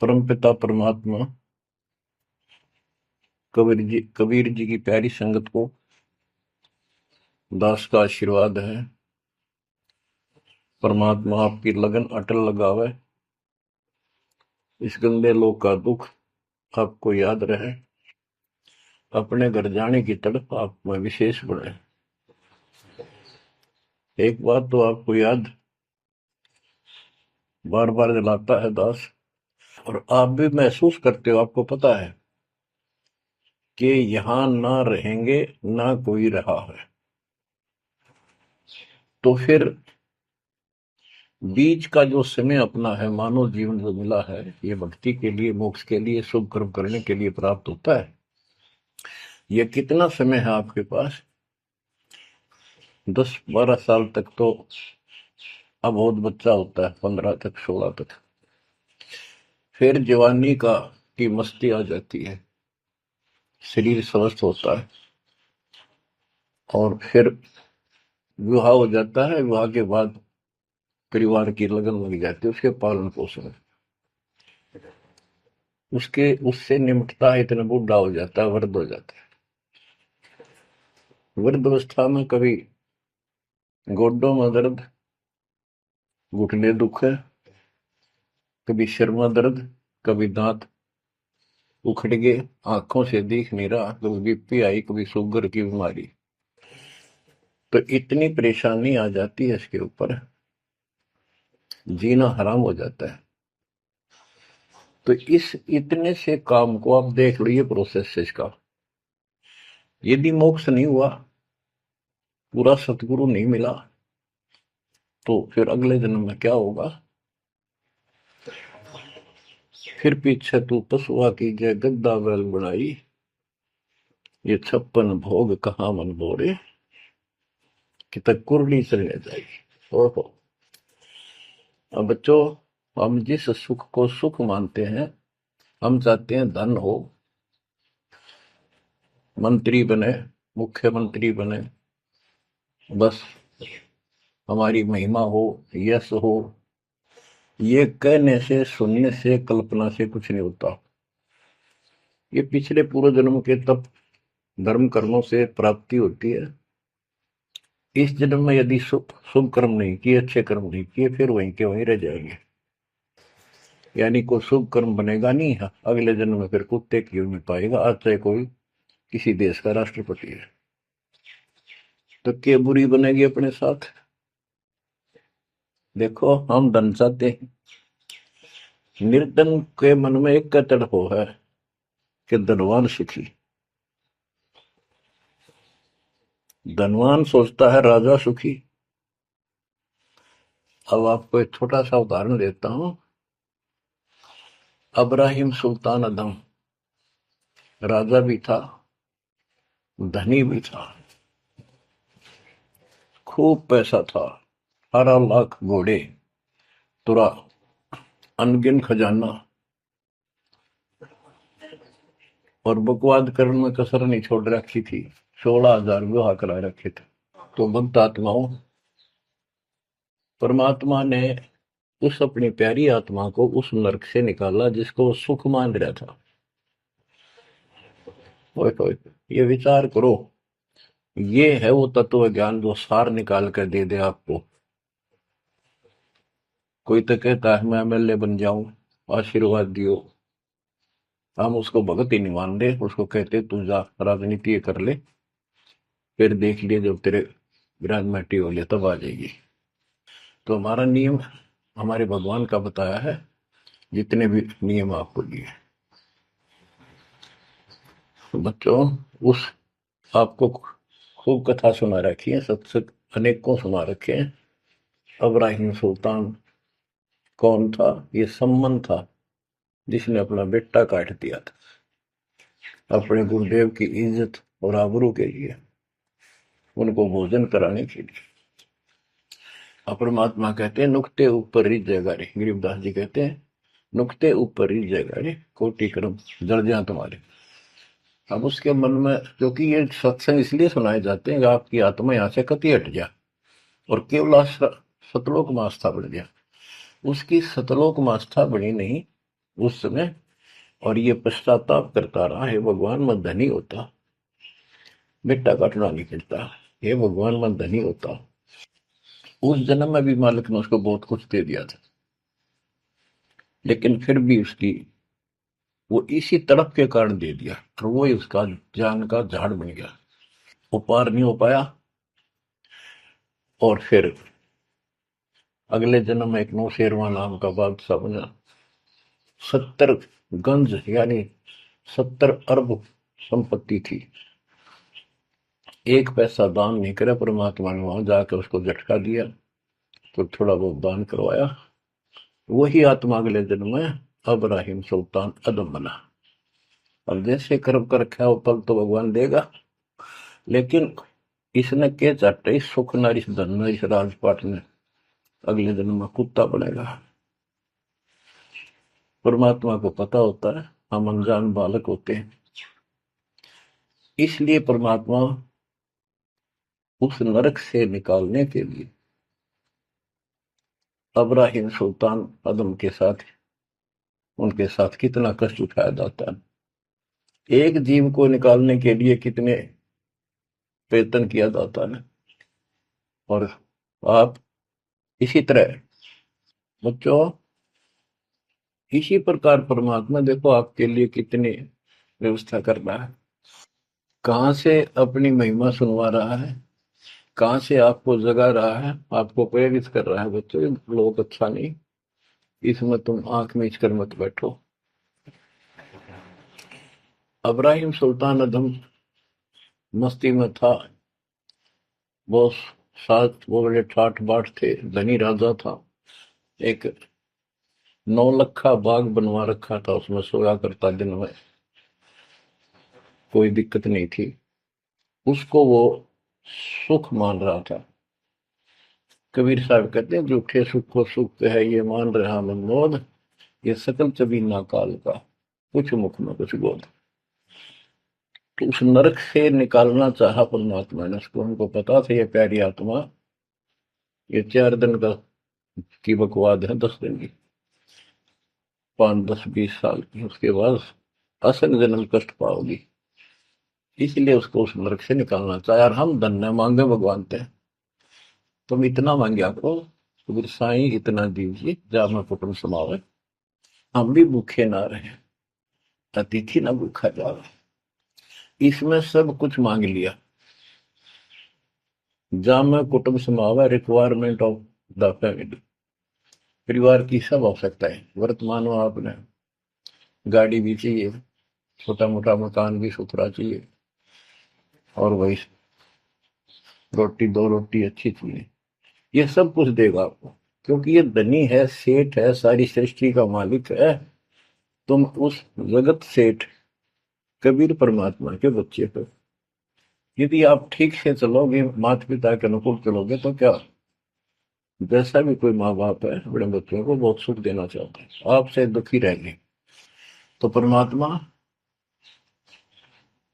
परमपिता परमात्मा कबीर जी की प्यारी संगत को दास का आशीर्वाद है। परमात्मा आपकी लगन अटल लगावे, इस गंदे लोक का दुख आपको याद रहे, अपने घर जाने की तड़प आप में विशेष बढ़े। एक बात तो आपको याद बार बार दिलाता है दास, और आप भी महसूस करते हो, आपको पता है कि यहां ना रहेंगे ना कोई रहा है, तो फिर बीच का जो समय अपना है, मानव जीवन जो मिला है, ये भक्ति के लिए, मोक्ष के लिए, शुभ कर्म करने के लिए प्राप्त होता है। ये कितना समय है आपके पास? 10-12 साल तक तो अब बहुत बच्चा होता है, 15 तक, 16 तक, फिर जवानी की मस्ती आ जाती है, शरीर स्वस्थ होता है, और फिर विवाह हो जाता है। विवाह के बाद परिवार की लगन लग जाती है, उसके पालन पोषण, उससे निमटता है, इतना बूढ़ा हो जाता है, वृद्ध हो जाता है। वृद्धावस्था में कभी गोड्डों में दर्द, घुटने दुख है, कभी सिर में दर्द, कभी दांत उखड़ गए, आंखों से दिख नहीं रहा, कभी बीपी आई, कभी शुगर की बीमारी, तो इतनी परेशानी आ जाती है इसके ऊपर, जीना हराम हो जाता है। तो इस इतने से काम को आप देख लो, ये प्रोसेस है इसका। यदि मोक्ष नहीं हुआ, पूरा सतगुरु नहीं मिला, तो फिर अगले जन्म में क्या होगा? फिर पीछे तू पशुआ की जय गद्दा बैल बनाई, ये 56 भोग कहाँ मन बोरे, कि तक कुरली चलने जाएगी। ओहो। अब बच्चों, हम जिस सुख को सुख मानते हैं, हम चाहते हैं धन हो, मंत्री बने, मुख्यमंत्री बने, बस हमारी महिमा हो, यश हो, ये कहने से, सुनने से, कल्पना से कुछ नहीं होता। ये पिछले पूर्व जन्म के तप धर्म कर्मों से प्राप्ति होती है। इस जन्म में यदि शुभ कर्म नहीं किए, अच्छे कर्म नहीं किए, फिर वहीं के वहीं रह जाएंगे, यानी कोई शुभ कर्म बनेगा नहीं है। अगले जन्म में फिर कुत्ते की में पाएगा, आज चाहे कोई किसी देश का राष्ट्रपति है, तो क्या बुरी बनेगी अपने साथ? देखो, हम धन चाहते हैं, निर्धन के मन में एक तड़प है कि धनवान सुखी। धनवान सोचता है राजा सुखी। अब आपको एक छोटा सा उदाहरण देता हूं। अब्राहिम सुल्तान अदम राजा भी था, धनी भी था, खूब पैसा था, 18 लाख घोड़े, तुरा, अनगिन खजाना, और बकवाद करने में कसर नहीं छोड़ रखी थी। 16,000 विवाह करा रखे थे। तो भक्त आत्माओं, परमात्मा ने उस अपनी प्यारी आत्मा को उस नरक से निकाला जिसको वो सुख मान रहा था। ओए ओए, ये विचार करो, ये है वो तत्व ज्ञान जो सार निकाल कर दे दे आपको। कोई तो कहता है मैं एमएलए बन जाऊं, आशीर्वाद दियो, हम उसको भगत ही नहीं मान रहे, उसको कहते तू जा राजनीति कर ले, फिर देख लिए जब तेरे ग्रांड हो ले तब आ जाएगी। तो हमारा नियम हमारे भगवान का बताया है, जितने भी नियम आपको दिए। तो बच्चों, उस आपको खूब कथा सुना रखी है, सत्संग अनेकों सुना रखे हैं। अब्राहिम सुल्तान कौन था? ये सम्मन था जिसने अपना बेटा काट दिया था अपने गुरुदेव की इज्जत और आबरू के लिए, उनको भोजन कराने के लिए। परमात्मा कहते हैं नुक्ते ऊपर रिझ जाएगा रे, गरीबदास जी कहते हैं नुक्ते ऊपर रिझ जाएगा रे, कोटि कर्म जड़ जाए तुम्हारे। अब उसके मन में, क्योंकि ये सत्संग इसलिए सुनाए जाते हैं कि आपकी आत्मा यहाँ से कति हट जाए और केवल सतलोक में आस्था बढ़ जाए। उसकी सतलोक में आस्था बनी नहीं, उस समय, और ये पश्चाताप करता रहा, हे भगवान मैं धनी होता, बेटा काटना नहीं पड़ता, हे भगवान मैं धनी होता। उस जन्म में भी मालिक ने उसको बहुत कुछ दे दिया था, लेकिन फिर भी उसकी वो इसी तड़प के कारण दे दिया, तो वो ही उसका जान का झाड़ बन गया, वो पार नहीं हो पाया। और फिर अगले जन्म में एक नौशेरवा नाम का बादशाह बना। 70 गंज यानी 70 अरब संपत्ति थी। एक पैसा दान नहीं करे परमात्मा ने, वहां जाकर उसको झटका दिया तो थोड़ा बहुत दान करवाया। वही आत्मा अगले जन्म में अब्राहिम सुल्तान अदम बना। अब जैसे कर्म कर रखा है वो फल तो भगवान देगा, लेकिन इसने के चाटे इस सुख न इस धन न इस राजपाट में अगले जन्म में कुत्ता बनेगा। परमात्मा को पता होता है, हम अनजान बालक होते हैं, इसलिए परमात्मा उस नरक से निकालने के लिए अब्राहिम सुल्तान अदम के साथ, उनके साथ कितना कष्ट उठाया जाता है। एक जीव को निकालने के लिए कितने प्रयत्न किया जाता है। और आप इसी तरह बच्चों, इसी प्रकार परमात्मा देखो आपके लिए कितनी व्यवस्था कर रहा है, कहां से अपनी महिमा सुनवा रहा है, कहां से आपको जगा रहा है, आपको प्रेरित कर रहा है। बच्चों ये लोग अच्छा नहीं, इसमें तुम आंख मीच कर मत बैठो। अब्राहिम सुल्तान अदम मस्ती में था, वो साथ वो बड़े ठाठ बाट थे, धनी राजा था, एक 9 लखा बाग बनवा रखा था, उसमें सोया करता दिन में, कोई दिक्कत नहीं थी उसको, वो सुख मान रहा था। कबीर साहब कहते हैं झूठे सुख को सुख है ये मान रहा मनमोद, ये सकल चबीना काल का, कुछ मुख में कुछ बोध। तो उस नरक से निकालना चाहा परमात्मा ने उसको, उनको पता था ये प्यारी आत्मा ये 4 दिन का की बकवाद है, 10 दिन की, 5, 10, 20 साल की, उसके बाद असल जन्म कष्ट पाओगी, इसलिए उसको उस नरक से निकालना चाहे। और हम धन्य मांगे भगवान थे, तुम इतना मांगे आपको, तो साईं इतना दीजिए जामा कुटुंब समावे, हम भी भूखे ना रहे, अतिथि ना भूखा जावे। इसमें सब कुछ मांग लिया, जामा कुटुंब समावे, रिक्वायरमेंट ऑफ द फैमिली, परिवार की सब आवश्यकता है। वर्तमान में आपने गाड़ी भी चाहिए, छोटा मोटा मकान भी सुथरा चाहिए, और वही रोटी 2 रोटी अच्छी चाहिए, ये सब कुछ देगा आपको, क्योंकि ये धनी है, सेठ है, सारी सृष्टि का मालिक है। तुम उस जगत सेठ कबीर परमात्मा के बच्चे हो। यदि आप ठीक से चलोगे, माता पिता के अनुकूल चलोगे, तो क्या, जैसा भी कोई माँ बाप है अपने बच्चों को बहुत सुख देना चाहता है, आपसे दुखी रहेंगे। तो परमात्मा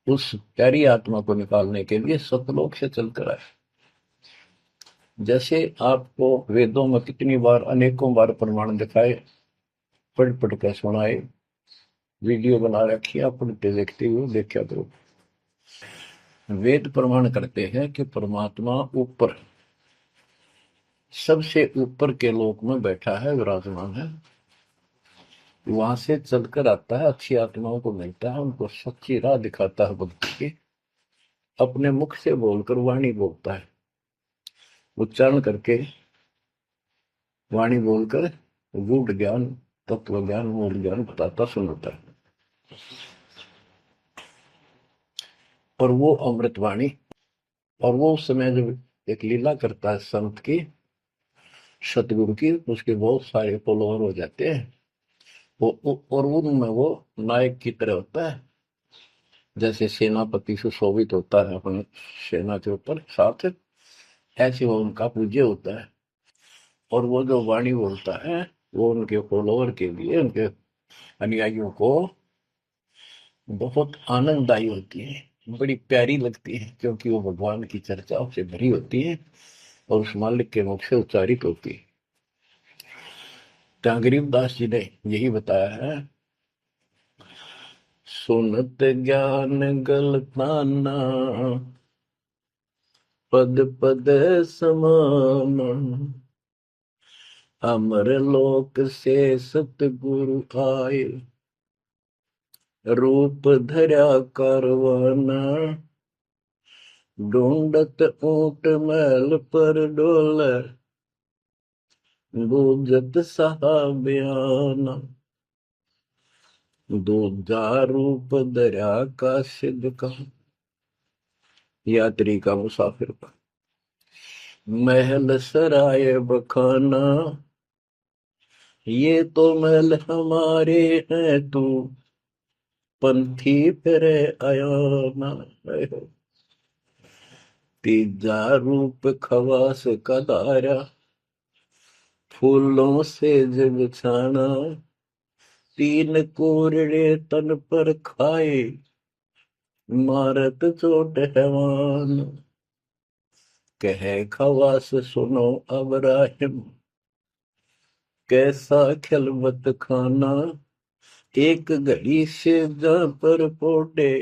उस प्यारी आत्मा को निकालने के लिए सतलोक से चलकर आए। जैसे आपको वेदों में कितनी बार, अनेकों बार प्रमाण दिखाए, पढ़ पढ़ कर सुनाए, वीडियो बना रखी है, आप पढ़ते देखते हुए देखा करो। वेद प्रमाण करते हैं कि परमात्मा ऊपर, सबसे ऊपर के लोक में बैठा है, विराजमान है, वहां से चलकर आता है, अच्छी आत्माओं को मिलता है, उनको सच्ची राह दिखाता है भक्ति की, अपने मुख से बोलकर वाणी बोलता है, उच्चारण करके वाणी बोलकर गूढ़ ज्ञान, तत्व ज्ञान, मूल ज्ञान बताता सुनाता है। और वो अमृतवाणी, और वो उस समय जब एक लीला करता है संत की, सतगुरु की, उसके बहुत सारे फॉलोअर हो जाते हैं, और उनमें वो नायक की तरह होता है, जैसे सेनापति सुशोभित होता है अपने सेना के ऊपर साथ, ऐसे वो उनका पूज्य होता है। और वो जो वाणी बोलता है वो उनके फॉलोअर के लिए, उनके अनुयायियों को बहुत आनंददायी होती है, बड़ी प्यारी लगती है, क्योंकि वो भगवान की चर्चाओं से भरी होती है और उस मालिक के मुख से उच्चारित होती है। तो गरीबदास जी ने यही बताया है सुनत ज्ञान गलताना, पद पद समाना। अमर लोक से सतगुरु आए, रूप धरा करवाना। ढूंढत ऊंट महल पर डोल, बूझत साहबियाना। दूजा रूप धरा का सिद्ध का, यात्री का मुसाफिर का। महल सराय बखाना, ये तो महल हमारे हैं, तू पंथी फिरे आयाना। तीजा रूप खवास का दायरा, फूलों से जब छाना। तीन कोरड़े तन पर खाए, मारत चोट हैवान। कहे खवास सुनो अबराहिम, कैसा खिलवत खाना। एक घड़ी से जा पर पोटे,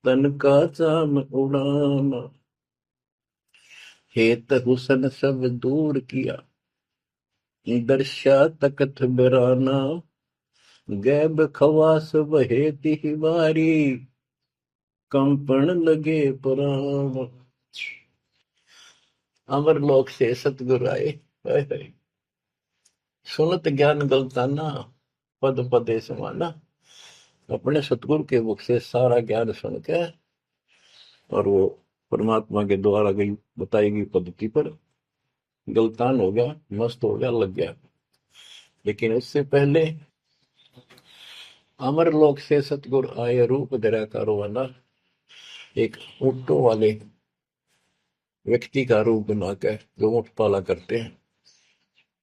तन का चाम उड़ाना। हेत हुसन सब दूर किया, दर्शा तकत बिराना। गैब खवास बहे तिहवारी, कंपन लगे पुराण। अमर लोक से सतगुरु आए, हाय हाय। सुनत ज्ञान गलताना, पद पदे समाना। अपने सतगुरु के मुख से सारा ज्ञान सुन के, और वो परमात्मा के द्वारा गई बताई गई पद्धति पर गलतान हो गया, मस्त हो गया, लग गया। लेकिन उससे पहले अमर लोक से सतगुरु आए, रूप धरा करवाना। एक ऊँटों वाले व्यक्ति का रूप बनाकर जो ऊँट पाला करते हैं,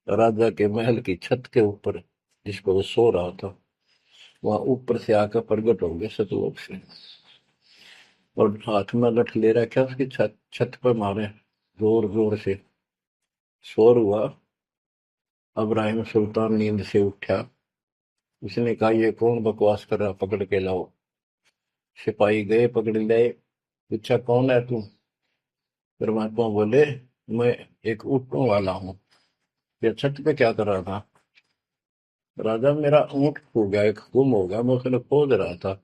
राजा के महल की छत के ऊपर जिस पर वो सो रहा था, वहां ऊपर से आकर प्रकट हो गए सतलोक से, और हाथ में लठ ले रखा, उसकी छत छत पर मारे जोर जोर से। शोर हुआ। अब्राहिम सुल्तान नींद से उठा। उसने कहा, ये कौन बकवास कर रहा, पकड़ के लाओ। सिपाही गए, पकड़ लाए। पूछा, कौन है तू? परमात्मा बोले, मैं एक ऊँटों वाला हूँ। ये छत पे क्या कर रहा था? राजा, मेरा ऊँट खो गया, एक गुम हो गया, मैं उसने खोज रहा था,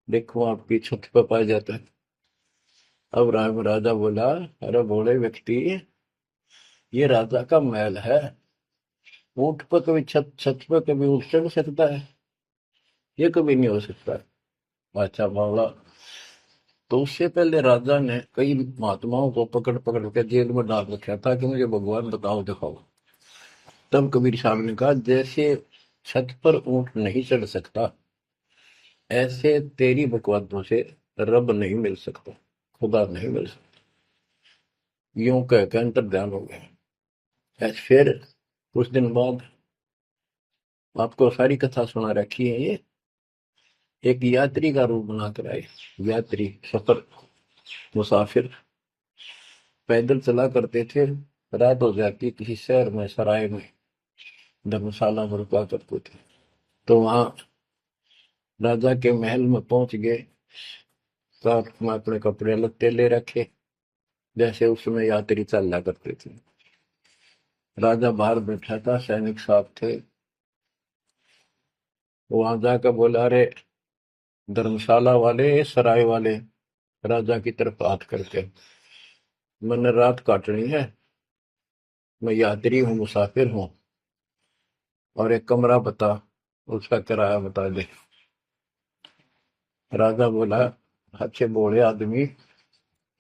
देखो आपकी छत पे पाया जाता है। अब राजा बोला, अरे भोले व्यक्ति, ये राजा का महल है, ऊँट पर कभी छत छत पर कभी ऊँट चढ़ सकता है? ये कभी नहीं हो सकता। अच्छा बावला। तो उससे पहले राजा ने कई महात्माओं को पकड़ पकड़ के जेल में डाल रखा था कि मुझे भगवान बताओ, दिखाओ। तब कबीर साहब ने कहा, जैसे छत पर ऊँट नहीं चढ़ सकता, ऐसे तेरी बकवादों से रब नहीं मिल सकता, खुदा नहीं मिल सकता। यूं कहकर अंतर ध्यान हो गया। फिर कुछ दिन बाद आपको सारी कथा सुना रखी है। ये एक यात्री का रूप बनाकर आए। यात्री, सफर, मुसाफिर पैदल चला करते थे। रात हो जाती, किसी शहर में, सराय में, धर्मशाला में रुका करते थे। तो वहां राजा के महल में पहुंच गए। साथ में अपने कपड़े लत्ते ले रखे, जैसे उसमें यात्री चला करते थे। राजा बाहर बैठा था, सैनिक साहब थे। वहां जाकर बोला, अरे धर्मशाला वाले, सराय वाले, राजा की तरफ हाथ करके, मैंने रात काटनी है, मैं यात्री हूँ, मुसाफिर हूँ, और एक कमरा बता, उसका किराया बता दे। राजा बोला, अच्छे बोले आदमी,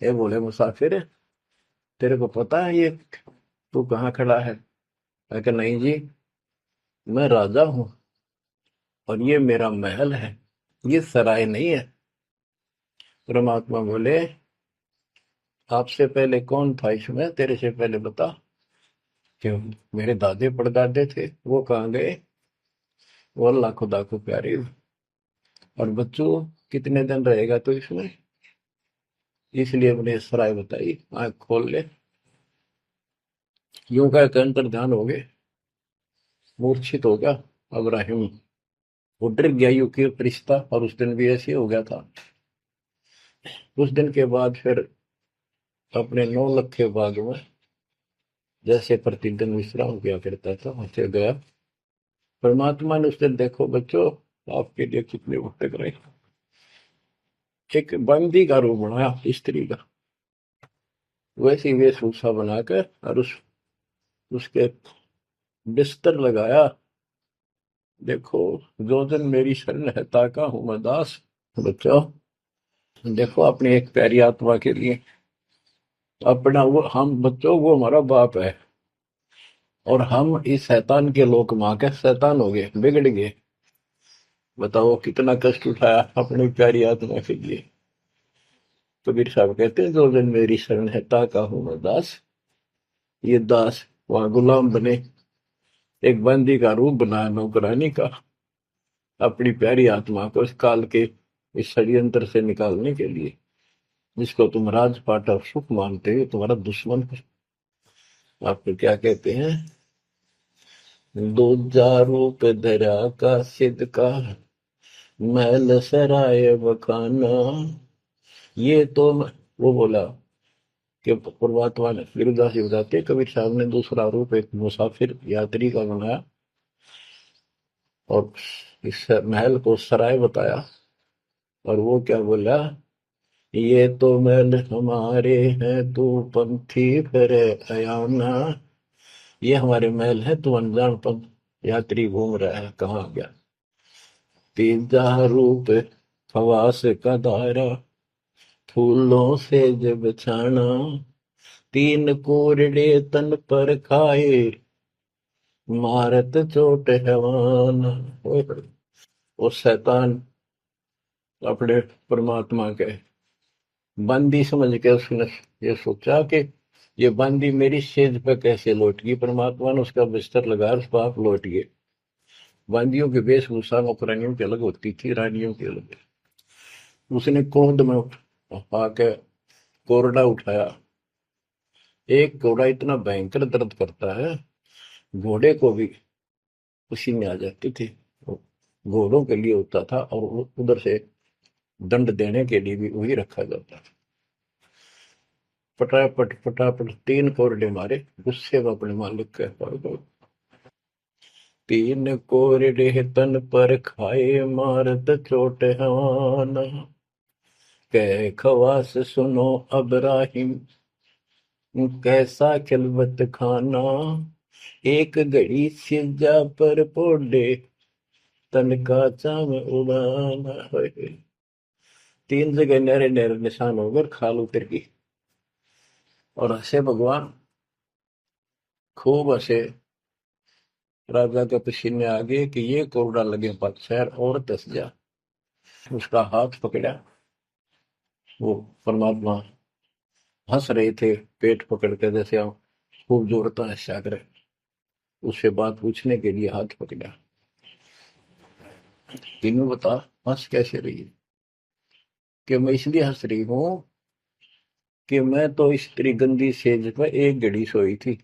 ये बोले मुसाफिर, तेरे को पता है ये तू कहाँ खड़ा है? मैं कहा, नहीं जी, मैं राजा हूँ, और ये मेरा महल है, ये सराय नहीं है। परमात्मा बोले, आपसे पहले कौन था इसमें, तेरे से पहले बता। क्यों? मेरे दादे परदादे थे, वो कहाँ गए? वो अल्लाह खुदा को प्यारे। और बच्चों, कितने दिन रहेगा तो इसमें? इसलिए मैंने सराय बताई, आंख खोल ले। यूं का अंतर ध्यान हो गए, मूर्छित हो गया अब्राहिम। वो डर गया यूं रिश्ता, और उस दिन भी ऐसे ही हो गया था। उस दिन के बाद फिर अपने 9 लाख के बाग में जैसे प्रतिदिन विश्राम किया करता था वैसे गया। परमात्मा ने उस दिन, देखो बच्चों, आपके लिए कितने भटक रहे, एक बंदी का रूप बनाया स्त्री का, वैसी वेशभूषा बनाकर, और उसके बिस्तर लगाया। देखो, जो दिन मेरी शरण है ताका हूं मैं दास। बच्चों, देखो अपनी एक प्यारी आत्मा के लिए अपना, वो हम बच्चों, वो हमारा बाप है, और हम इस शैतान के लोक मां के शैतान हो गए, बिगड़ गए। बताओ कितना कष्ट उठाया अपनी प्यारी आत्मा के लिए। कबीर साहब कहते हैं, जो दिन मेरी शरण है ताका हूं मैं दास। ये दास वहां गुलाम बने, एक बंदी का रूप बनाया नौकरानी का, अपनी प्यारी आत्मा को इस काल के इस षड्यंत्र से निकालने के लिए। जिसको तुम राजपाट और सुख मानते हो तुम्हारा दुश्मन है। आपको क्या कहते हैं, दूजा रूप धरा का सिद्ध का, महल सराय बखाना। ये तो वो बोला कि परमात्मा ने, गिरिदास जी बताते हैं, कबीर साहब ने दूसरा रूप एक मुसाफिर यात्री का बनाया, और इस महल को सराय बताया। और वो क्या बोला, ये तो महल हमारे हैं तू पंथी फिर अयाना। ये हमारे महल है, तू अनजान पंथ यात्री घूम रहा है, कहाँ गया। तीजा रूप खवास का दायरा, फूलों से जब छाना। तीन कोरडे तन पर खाए, मारत चोट हैवान। वो शैतान अपने परमात्मा के बंदी समझ के उसने ये सोचा कि ये बंदी मेरी सेज पे कैसे लौट गई। परमात्मा ने उसका बिस्तर लगाया, उस पर आप लौट गए। बंदियों की वेशभूषा नौकरानियों की अलग होती थी, रानियों की अलग। उसने क्रोध में आके कोरडा उठाया। एक घोड़ा इतना भयंकर दर्द करता है, घोड़े को भी पसीने आ जाते थे। घोड़ों के लिए होता था, और उधर से दंड देने के लिए भी वही रखा जाता था। फटाफट फटाफट 3 कोरडे मारे, गुस्से में अपने मालिक के पास। 3 कोरडे तन पर खाए, मारत चोट हवाना। कह खवास सुनो अब राहिम, कैसा खिलवत खाना। एक घड़ी सिजा पर पोडे, तन का चाम उड़ाना। 3 जगह नहरे नहरे निशान होकर खाल उतर गई, और हंसे भगवान, खूब हंसे। राजा के पसीने आ गए कि ये कोरडा लगे पत्थर और दस जा। उसका हाथ पकड़ा, वो परमात्मा हंस रहे थे, पेट पकड़ के, जैसे हम खूब जोरता है सागर। उससे बात पूछने के लिए हाथ पकड़ा। तीनों बता, हंस कैसे रही है। कि मैं इसलिए हंस रही हूं कि मैं तो स्त्री गंदी सेज पर एक घड़ी सोई थी,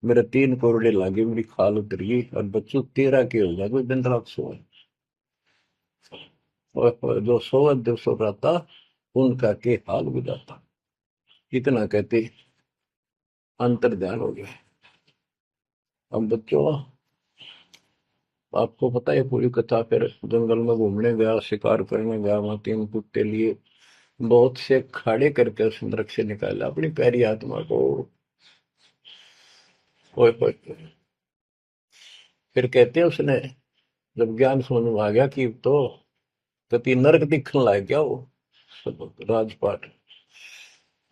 मेरे 3 कोरडे लागे, मेरी खाल उतर गई, और बच्चों 13 के हो गया, कोई दिन रात सोए। और जो सोवत दिवसों रहता, उनका के हाल गुजारता। इतना कहते अंतर ध्यान हो गया। अब बच्चों, आपको पता है पूरी कथा। फिर जंगल में घूमने गया, शिकार करने गया, वहां 3 कुत्ते लिए, बहुत से खाड़े करके उस नरक से निकाला अपनी प्यारी आत्मा को। ओए ओए ओए। फिर कहते हैं उसने, जब ज्ञान समझ में आ गया कि तो कति नरक दिखने लग गया वो राजपाट।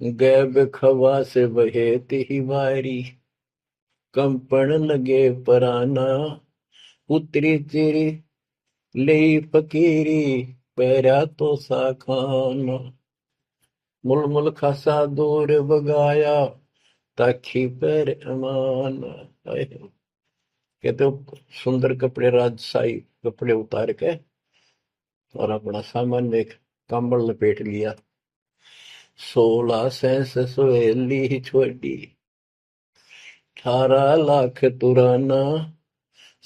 गैब खवा से बहे ही वारी, कंपन लगे पराना। उतरी चिरी ले फकीरी, पैरा तो सा खाना। मुलमुल खासा दूर बगाया, ताखी पैर अमान। कहते हो सुंदर कपड़े, राजशाही कपड़े उतार के, और अपना सामान में एक कंबल लपेट लिया। 16 सहेली छोड़ी, 18 लाख तुराना।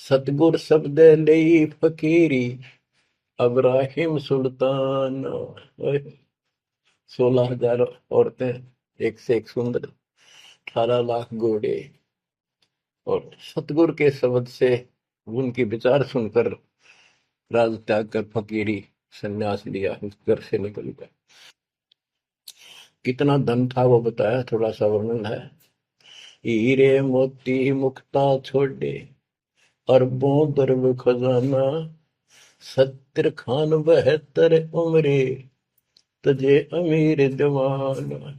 सतगुर शब्द लई फकीरी, अब्राहिम सुल्तान। 16,000 औरतें, एक से एक सुंदर, 18 लाख घोड़े, और सतगुरु के शब्द से उनकी विचार सुनकर राज त्याग कर फकीरी संन्यास लिया, उस घर से निकल गया। कितना धन था वो बताया, थोड़ा सा वर्णन है। हीरे मोती मुक्ता छोड़े, अरबों दरब खजाना, 70 खान 72 उम्रे, तजे अमीर जवान।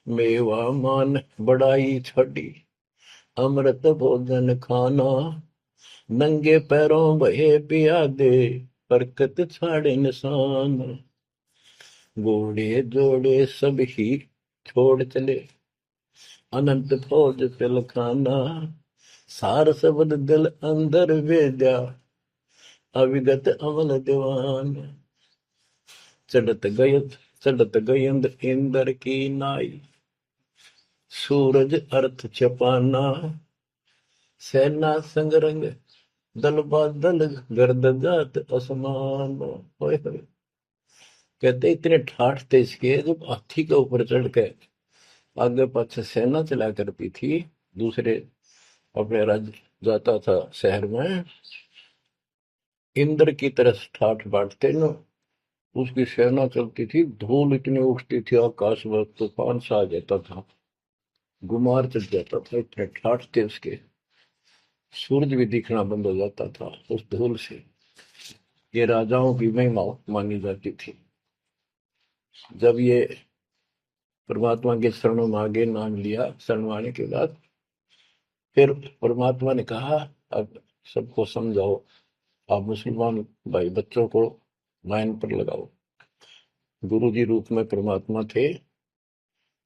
मेवा मान बड़ाई छोड़ी, अमृत भोजन खाना, नंगे पैरों बहे पियादे, बरकत छाड़े निशान। घोड़े जोड़े सब ही छोड़ चले, अनंत फौज तिलखाना, सार शब्द दिल अंदर वेद्या, अविगत अमल दीवान। चढ़त गयंद इंद्र की नाई, सूरज अर्थ छपाना, सेना संगरंग दल बादल, गर्द जात असमान। होए होए। कहते इतने ठाठ थे इसके, जब हाथी के ऊपर चढ़ के आगे पाछे सेना चला करती थी, दूसरे अपने राज्य जाता था शहर में, इंद्र की तरह ठाठ बांटते न, उसकी सेना चलती थी, धूल इतनी उठती थी आकाश में, तूफान सा आ जाता था, गुमार चढ़ जाता था, इतने ठाठ थे उसके। सूरज भी दिखना बंद हो जाता था उस धूल से। ये राजाओं की महिमा मानी जाती थी। जब ये परमात्मा के शरणों में आगे नाम लिया, शरण आने के बाद फिर परमात्मा ने कहा, अब सबको समझाओ, आप मुसलमान भाई बच्चों को लाइन पर लगाओ। गुरु जी रूप में परमात्मा थे,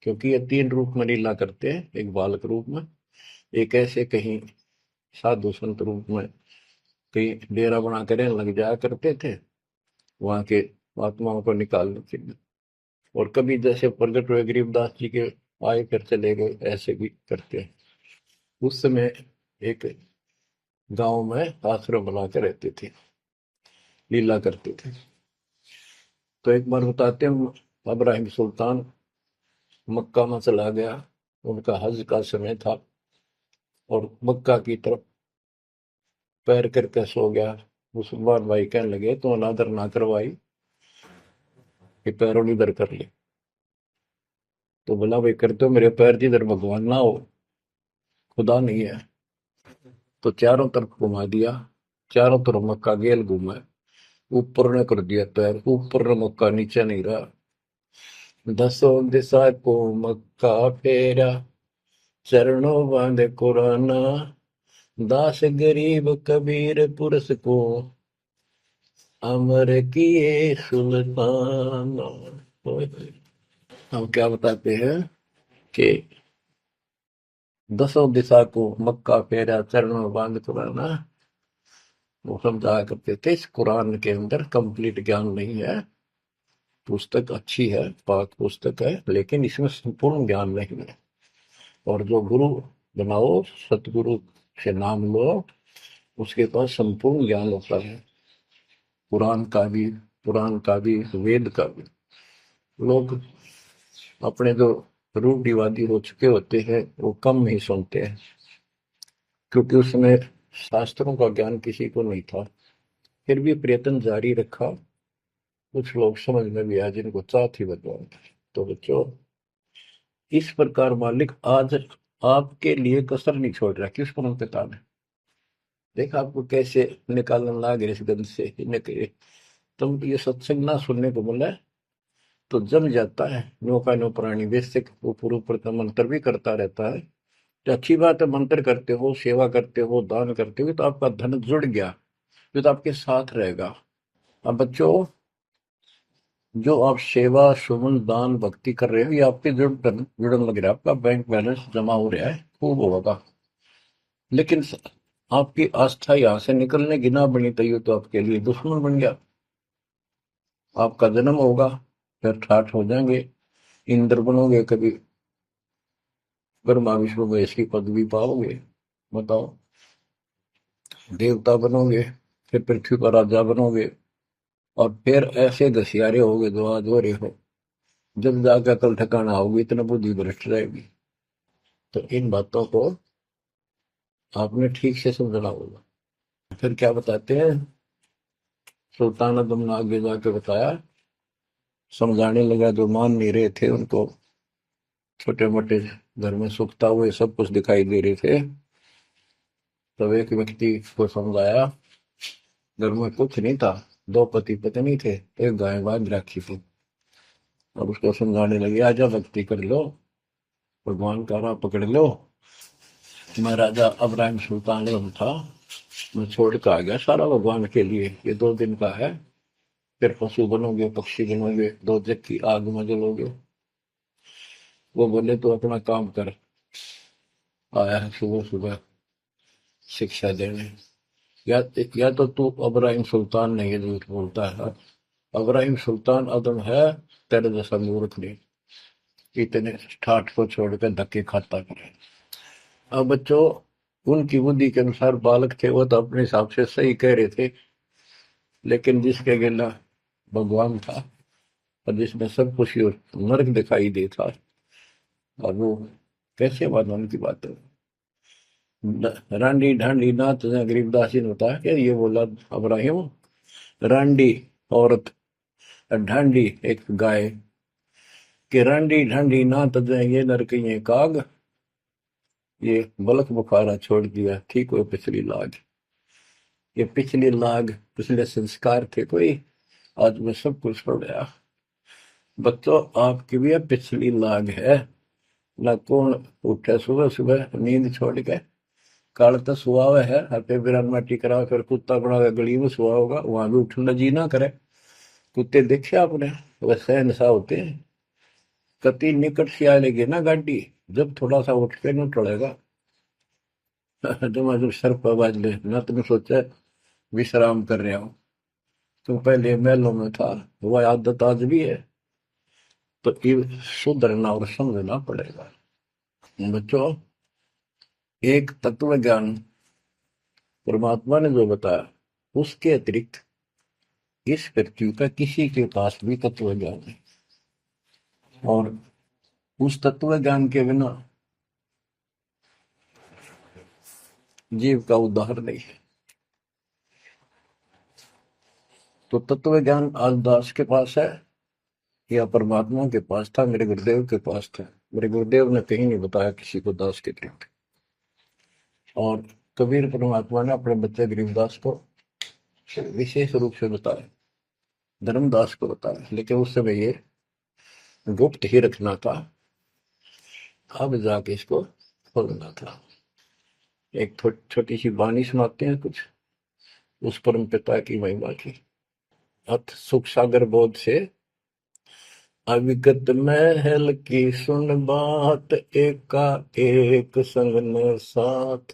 क्योंकि ये 3 रूप में लीला करते हैं, एक बालक रूप में, एक ऐसे कहीं साधु संत रूप में, कहीं डेरा बना कर लग जाया करते थे वहां के आत्माओं को निकालने के लिए, और कभी जैसे प्रगट हुए गरीबदास जी के आए कर चले गए, ऐसे भी करते हैं। उस समय एक गांव में आश्रम बना के रहते थे, लीला करते थे। तो एक बार बताते हैं, अब्राहिम सुल्तान मक्का में चला गया, उनका हज का समय था, और मक्का की तरफ पैर करके सो गया। मुसलमान भाई कहने लगे, तो अनादर ना करवाई कि पैरों इधर कर ले। तो बोला, भाई करते हो मेरे पैर जिधर भगवान ना हो, खुदा नहीं है। तो चारों तरफ घुमा दिया, चारों तरफ मक्का गेल घूमा, ऊपर ने कर दिया पैर, ऊपर ने मक्का, नीचे नहीं रहा। 10 दिशा को मक्का फेरा, चरणों बांधे कुराना, दास गरीब कबीर पुरस को, अमर किए सुल्तान। हम क्या बताते हैं कि 10 दिशा को मक्का फेरा, चरणों में बांध कुराना, वो समझाया करते थे। इस कुरान के अंदर कंप्लीट ज्ञान नहीं है, पुस्तक अच्छी है, पाक पुस्तक है, लेकिन इसमें संपूर्ण ज्ञान नहीं है। और जो गुरु बनाओ, सतगुरु से नाम लो, उसके पास संपूर्ण ज्ञान होता है, कुरान का भी, पुराण का भी, वेद का भी। लोग अपने जो रूढ़िवादी हो चुके होते हैं, वो कम ही सुनते हैं, क्योंकि उसमें शास्त्रों का ज्ञान किसी को नहीं था। फिर भी प्रयत्न जारी रखा, कुछ लोग समझ में भी आए जिनको चाह थी भगवान। तो बच्चों, इस प्रकार मालिक आज आपके लिए कसर नहीं छोड़ रहा। किस पर पिता ने देखा आपको कैसे निकालने लग रहे इस गंध से, इन्हें तुम ये सत्संग ना सुनने को बोला तो जम जाता है। नो का नो प्राणी वैसे ऊपर ऊपर का मंत्र भी करता रहता है, तो अच्छी बात है, मंत्र करते हो, सेवा करते हो, दान करते हो, तो आपका धन जुड़ गया, जो तो आपके साथ रहेगा। अब बच्चों, जो आप सेवा सुमन दान भक्ति कर रहे हो, ये आपके जुड़न लग रहा है, आपका बैंक बैलेंस जमा हो रहा है, खूब होगा। लेकिन आपकी आस्था यहाँ से निकलने की ना बनी तो ये तो आपके लिए दुश्मन बन गया। आपका जन्म होगा, फिर ठाठ हो जाएंगे, इंद्र बनोगे, कभी ब्रह्मा विष्णु महेश की पदवी पाओगे। बताओ, देवता बनोगे, फिर पृथ्वी पर राजा बनोगे, और फिर ऐसे घसियारे होगे जो आज हो रहे हो, जब जाकर कल ठिकाना होगी, इतना बुद्धि भ्रष्ट रहेगी। तो इन बातों को आपने ठीक से समझना होगा। फिर क्या बताते हैं, सुल्तान आदम ने आगे जाके बताया, समझाने लगा, जो मान नहीं रहे थे उनको, छोटे मोटे घर में सुख था, वो सब कुछ दिखाई दे रहे थे। तब एक व्यक्ति को समझाया, घर में कुछ नहीं था, दो पति पत्नी थे, एक गाय बांध रखी थी। और उसको समझाने लगे, आजा भक्ति कर लो, भगवान का राह पकड़ लो। मैं राजा अब्राहिम सुल्तान आजम था, मैं छोड़ के आ गया सारा भगवान के लिए, ये 2 दिन का है, फिर पशु बनोगे, पक्षी बनोगे, दो जग की आग में जलोगे। वो बोले, तो अपना काम कर, आया है सुबह सुबह शिक्षा देने। या या तो तू अब्राहिम सुल्तान नहीं है, झूठ बोलता है। अब्राहिम सुल्तान आदम है, तेरे जैसा मूर्ख नहीं, इतने ठाठ को छोड़कर धक्के खाता करे। अब बच्चों, उनकी बुद्धि के अनुसार बालक थे, वो तो अपने हिसाब से सही कह रहे थे, लेकिन जिसके गिला भगवान था, और जिसमें सब कुछ ही नर्क दिखाई देता, और वो कैसे मानो उनकी बातें। रांडी ढांडी नाथ गरीबदास जी ने बताया कि ये बोला अब्राहिम, रांडी औरत, ढांडी एक गाय, कि रांडी ढांडी नाथ ये नरक ये काग, ये बलक बुखारा छोड़ दिया, ठीक हुए पिछली लाग। ये पिछली लाग, पिछले संस्कार थे कोई, आज मैं सब कुछ छोड़ गया। बच्चों, आपकी भी अब पिछली लाग है ना। कौन उठे सुबह सुबह नींद छोड़ के, काल तो सुहा हुआ है, हथे बिरान माटी करा, फिर कुत्ता बना के गली में सुहा होगा, वहां भी उठना जी ना करे। कुत्ते देखे आपने, वह सहनसा होते हैं। कति निकट से आ लेगी ना गाड़ी, जब थोड़ा सा उठ के न टलेगा, जब सर पर बाज ले ना, तुम सोचा विश्राम कर रहे हो, तुम पहले महलों में था, वह आदत आज भी है। तो ये सुधरना और समझना पड़ेगा। बच्चों, एक तत्व ज्ञान परमात्मा ने जो बताया, उसके अतिरिक्त इस पृथ्वी का किसी के पास भी तत्व ज्ञान नहीं, और उस तत्व ज्ञान के बिना जीव का उद्धार नहीं है। तो तत्व ज्ञान आज दास के पास है या परमात्मा के पास था, मेरे गुरुदेव के पास था। मेरे गुरुदेव ने कहीं नहीं बताया किसी को दास के अतिरिक्त। और कबीर परमात्मा ने अपने बच्चे गरीबदास को विशेष रूप से बताया, धर्मदास को बताया, लेकिन उस समय ये गुप्त ही रखना था, अब जाके इसको खोलना था। एक छोटी सी वाणी सुनाते हैं कुछ, उस परम पिता की महिमा की। अथ सुख सागर बोध से, अविगत महल की सुन बात, एका एक संग न साथ,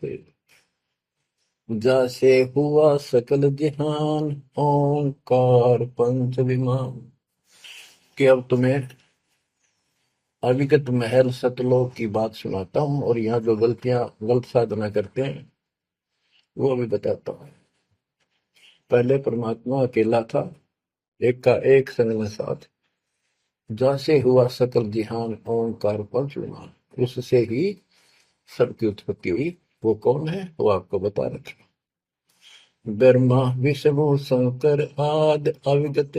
जैसे हुआ सकल जहान, ओंकार पंच विमान। कि अब तुम्हें अविगत महल सतलोक की बात सुनाता हूँ, और यहाँ जो गलत साधना करते हैं वो भी बताता हूँ। पहले परमात्मा अकेला था, एक का एक संग में साथ, जैसे हुआ सकल जिहान, ओंकार पंच विमान, उससे ही सबकी उत्पत्ति हुई। वो कौन है, वो आपको बता रखा। ब्रह्मा विष्णु शंकर आदि, अविगत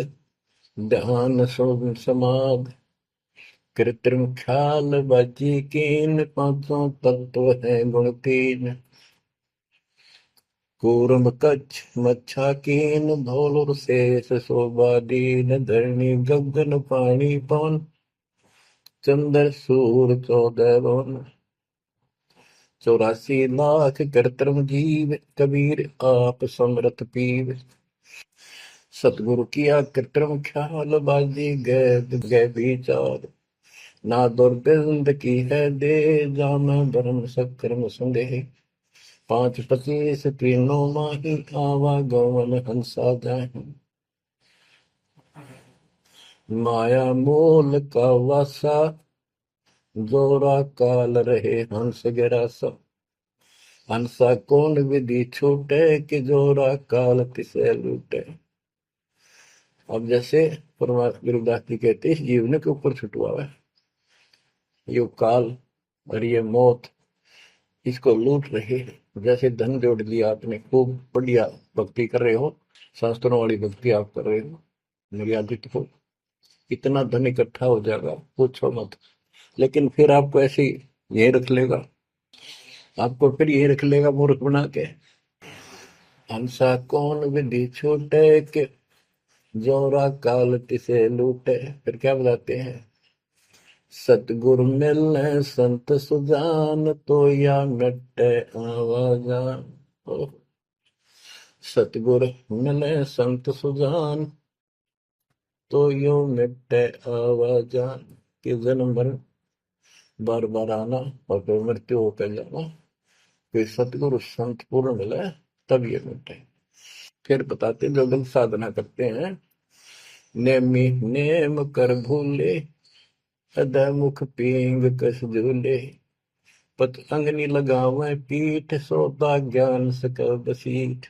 ध्यान समाध, कृत्रिम ख्याल बाजी कीन, पांचों तत्व है गुण तीन, कूर्म कच्छ मच्छा कीन, धौल और शेष शोभा दीन, धरणी गगन पानी पवन, चंद्र सूर 14 भुवन, 84 लाख कृत्रिम जीव, कबीर आप समरथ पीव, सतगुरु किया कृत्रिम ख्याल, बाजी गए विचार, ना दुर्बिंद की है दे, जाना धर्म सक्रम संदेह, 5 25 तीनों माही, आवागमन हंसा जाए, माया मूल का वासा, जोरा काल रहे हंस गिरासा, हंसा कौन विधि छूटे कि जोरा काल तिसे लूटे। अब जैसे परमात्मा गुरुदास जी कहते हैं इस जीवन के ऊपर छुटवा है ये काल और ये मौत इसको लूट रहे हैं। जैसे धन जोड़ लिया आपने, खूब बढ़िया भक्ति कर रहे हो, शास्त्रों वाली भक्ति आप कर रहे हो, मर्यादित हो, इतना धन इकट्ठा हो जाएगा पूछो मत। लेकिन फिर आपको ऐसे यही रख लेगा, आपको फिर यही रख लेगा मूर्ख बना के। हंसा कौन विधि छूटे के जोरा काल तिसे लूटे। फिर क्या बताते हैं, सतगुरु मिलने संत सुजान तो या मिटे आवाजान। सतगुरु मिले संत सुजान तो यो मिटे आवाजान। कि जन्म मरण बार बार आना और फिर मृत्यु होकर जाना, फिर सतगुरु संत पूर्ण मिले तब ये मिटे। फिर बताते जो गलत साधना करते हैं, नेमी नेम कर भूले अदय मुख पींग कस झूले। पत अंगनी लगावे पीठ सोता ज्ञान सकल बसीठ।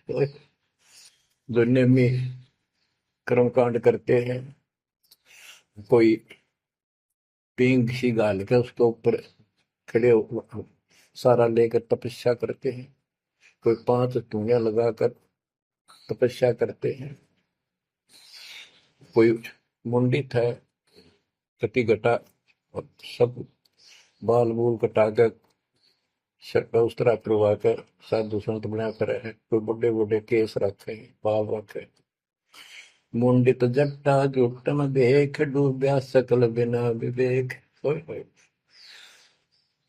जो नेमी कर्मकांड करते हैं, कोई पींग सी गाल के उसके ऊपर खड़े सारा लेकर तपस्या करते हैं, कोई 5 धुनिया लगाकर तपस्या करते हैं, कोई मुंडित है कटी घटा और सब बाल बूल कटा कर उस तरह करवा कर साधु संत बना कर है, कोई बड़े बड़े केस रखे पाव रखे। मुंडित जट्टा जुटन देख डूबया सकल बिना विवेक।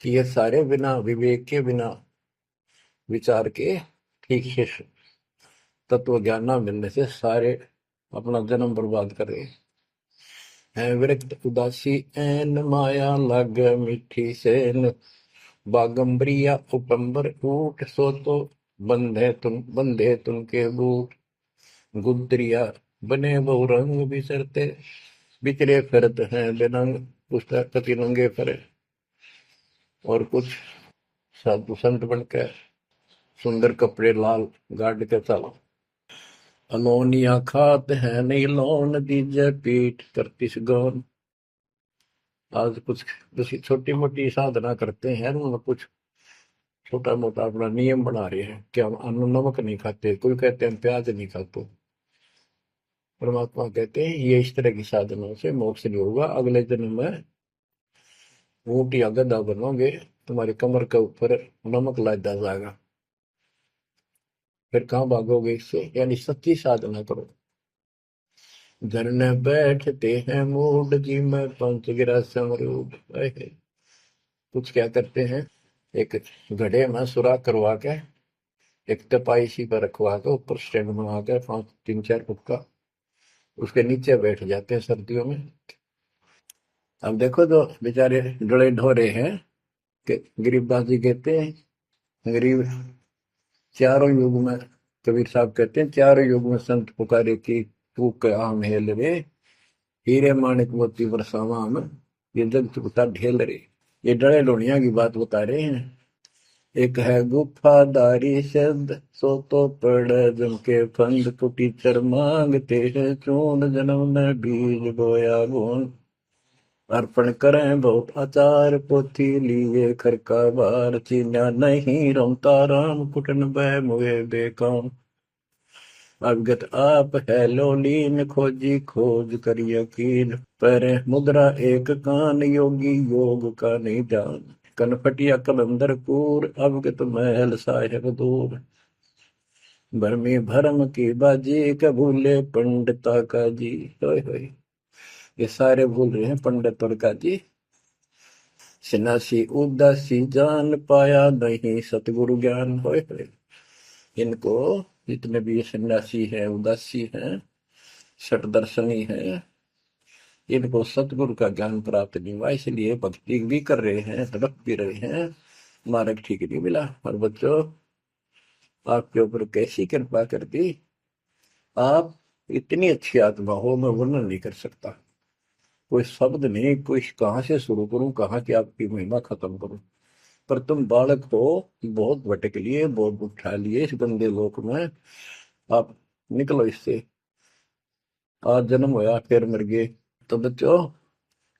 कि ये सारे बिना विवेक के, बिना विचार के, ठीक से तत्व ज्ञान न मिलने से सारे अपना जन्म बर्बाद कर रहे हैं। विरक्त उदासी एन माया लग मिठी सेन। बागंबरिया उपंबर ऊट सो तो बंधे तुम के बूट। गुदरिया बने बहु रंग बिसरते बिचरे फिरत हैं बेनंग। पुस्तक कति नंगे फरे। और कुछ साधु संत बनकर सुंदर कपड़े लाल गाड़ के चलो। अनोनिया खात है नहीं लोन दीजे पीठ करती गौन। आज कुछ छोटी मोटी साधना करते हैं, उनमें कुछ छोटा मोटा अपना नियम बना रहे हैं कि हम अन्न नमक नहीं खाते, कोई कहते हैं प्याज नहीं खाते। परमात्मा कहते हैं ये इस तरह की साधनों से मोक्ष नहीं होगा, अगले जन्म में ऊंट या गधा बनोगे, तुम्हारी कमर के ऊपर नमक लादा जाएगा, फिर कहाँ भागोगे इससे। यानी सच्ची साधना करो। धरने बैठते हैं मूड जी में पंच गिरा समरूप। कुछ क्या करते हैं, एक घड़े में सुराख करवा के एक तपाई सी पर रखवा के ऊपर स्टैंड बना के 5-3-4 फुट का, उसके नीचे बैठ जाते हैं सर्दियों में। अब देखो जो बेचारे डोले ढोरे हैं कि गरीबदास जी कहते हैं गरीब चारों युग में, कबीर साहब कहते हैं चारों युग में संत पुकारे की तू क्या मेल रे। हीरे माणिक मोती बरसावा में ये जग चुकता ढेल रे। ये डरे लोनिया की बात बता रहे हैं। एक है गुफादारी शब्द सो तो पड़ जम के फंद कुटीचर मांगते हैं चून जन्म में बीज बोया गुण। अर्पण करें बहुत आचार पोथी लिए खरका बार चीन्या नहीं रमता राम कुटन बह मुए बेकाम। अवगत आप है लोलीन खोजी खोज कर यकीन। पैरे मुद्रा एक कान योगी योग का नहीं जान। कनफटिया कलंदर पूर अवगत महल साहेब दूर। भरमी भरम की बाजी कबूले पंडिता का जी। होय होय, ये सारे भूल रहे हैं पंडित और का जी। सन्यासी उदासी जान पाया नहीं सतगुरु ज्ञान। होय होय, इनको जितने भी सन्यासी हैं उदासी हैं सट दर्शनी हैं, इनको सतगुरु का ज्ञान प्राप्त नहीं हुआ, इसलिए भक्ति भी कर रहे हैं तड़प भी रहे हैं, मार्ग ठीक नहीं मिला। और बच्चों आपके ऊपर कैसी कृपा कर दी, आप इतनी अच्छी आत्मा हो मैं वर्णन नहीं कर सकता। कोई शब्द नहीं, कोई कहाँ से शुरू करूं, कहाँ की आपकी महिमा खत्म करूं। पर तुम बालक हो, बहुत भटक लिए, बहुत उठा लिए इस गंदे लोक में, आप निकलो इससे। आज जन्म होया फिर मर गए। तो बच्चों,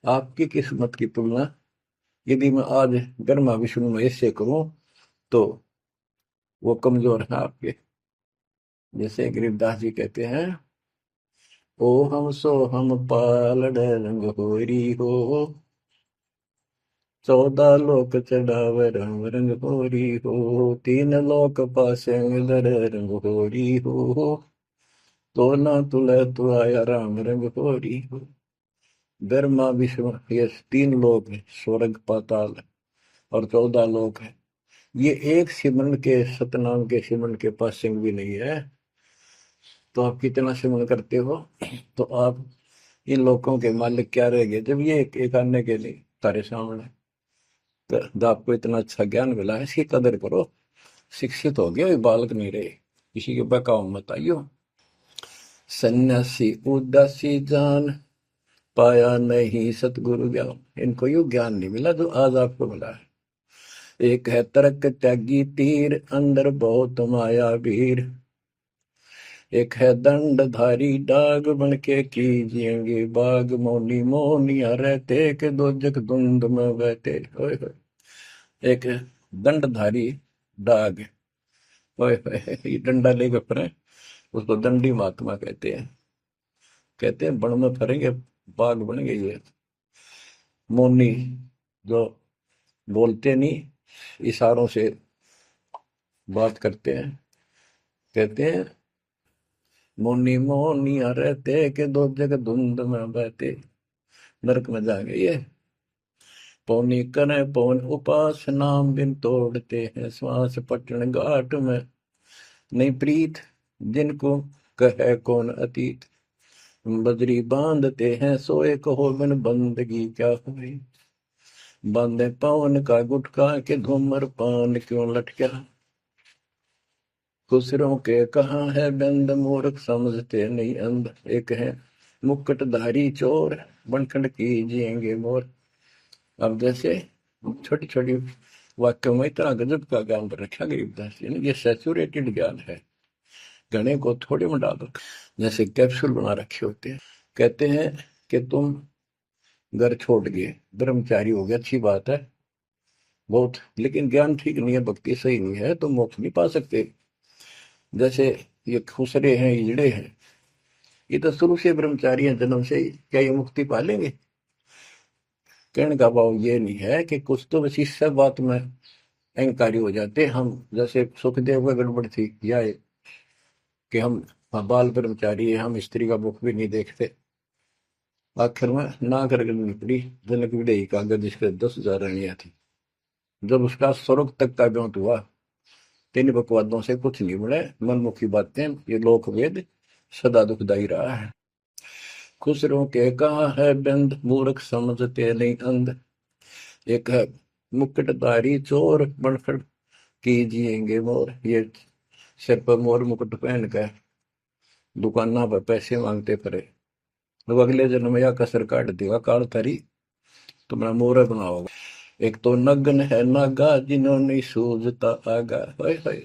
आपकी किस्मत की तुलना यदि मैं आज ब्रह्मा विष्णु महेश से करूं तो वो कमजोर है आपके। जैसे गरीबदास जी कहते हैं, ओ हम सो हम पालड़ रंग होरी हो, 14 लोक चढ़ाव रंग रंग होरी हो, 3 लोक पासे मिलर रंग होरी हो, तो ना तुले तु आया राम रंग होरी हो। ब्रह्मा विष्णु ये 3 लोक है, स्वर्ग पाताल और 14 लोक है। ये एक सिमरन के, सतनाम के सिमरन के पास सिंह भी नहीं है। तो आप कितना सिमरन करते हो, तो आप इन लोगों के मालिक क्या रह गए जब ये एक आने के लिए तारे सामने। तो आपको इतना अच्छा ज्ञान मिला है, इसकी कदर करो। शिक्षित हो गए, बालक नहीं रहे, किसी के बहकाव मत आइयो। सन्यासी उदासी जान, पाया नहीं सतगुरु ज्ञान। इनको यू ज्ञान नहीं मिला जो आज आपको मिला है। एक है तर्क त्यागी तीर, अंदर बहुत माया भीर। एक है दंडधारी डाग, बन के कीजिएंगे बाग। मौनी मौनिया रहते के दो जग धुंध में बहते। ओए होए। एक है दंडधारी डाग, ओए होए, ये डंडा लेकर फिरे, उसको दंडी महात्मा कहते हैं। कहते हैं बन में फरेंगे, बाग बनेंगे ये। मौनी, जो बोलते नहीं, इशारों से बात करते हैं। कहते हैं मौनी मौनिया रहते के दो जग धुंध में बहते। नरक में जाएंगे ये। पौनी करे पौन उपास, नाम बिन तोड़ते हैं श्वास। पटन घाट में नहीं प्रीत, जिनको कहे कौन अतीत। बजरी बांधते हैं सोए, कहो बिन बंदगी क्या हुई। बांधे पवन का गुटका, के धूमर पान क्यों लटका। खुसरों के कहाँ है बंद, मूर्ख समझते नहीं अंध। एक है मुकुटधारी चोर, बनखंड कीजिएंगे मोर। अब जैसे छोटी छोटी वाक्यों में इतना गजब का ज्ञान रखा गरीबदास जी ने, ये सैचुरेटेड ज्ञान है, गणे को थोड़े में डाल रखा, जैसे कैप्सूल बना रखे होते हैं। कहते हैं कि तुम घर छोड़ गए, ब्रह्मचारी हो गया, अच्छी बात है बहुत, लेकिन ज्ञान ठीक नहीं है, भक्ति सही नहीं है, तो मोक्ष नहीं पा सकते। जैसे ये खुसरे हैं, इजड़े हैं, ये तो शुरू से ब्रह्मचारी हैं, जन्म से ही, क्या ये मुक्ति पा लेंगे। कहने का भाव ये नहीं है कि कुछ तो बस इस सब बात में अहंकारी हो जाते हम। जैसे सुखदेव का गड़बड़ थी या कि हम बाल ब्रह्मचारी है, हम स्त्री का मुख भी नहीं देखते। आखिर में ना कर निकली जनक विदेही कागज, जिसके 10,000 रानियां थी। जब उसका स्वर्ग तक का ब्योंत हुआ, 3 बकवादों से कुछ नहीं मिले, मनमुखी बातें, ये लोक वेद सदा दुखदाई रहा है। खुसरों के कहा है बंद, मूर्ख समझते नहीं अंध। एक है मुकुटधारी चोर, बनखड़ कीजिएंगे मोर। ये सिर पर मोर मुकुट पहन कर दुकाना पर पैसे मांगते पड़े, तो अगले जन्म या कसर काट देगा काल थारी, तुम्हारा मोर बनाओगा। एक तो नग्न है नागा, जिन्होंने सूझता आगा। हाय हाय,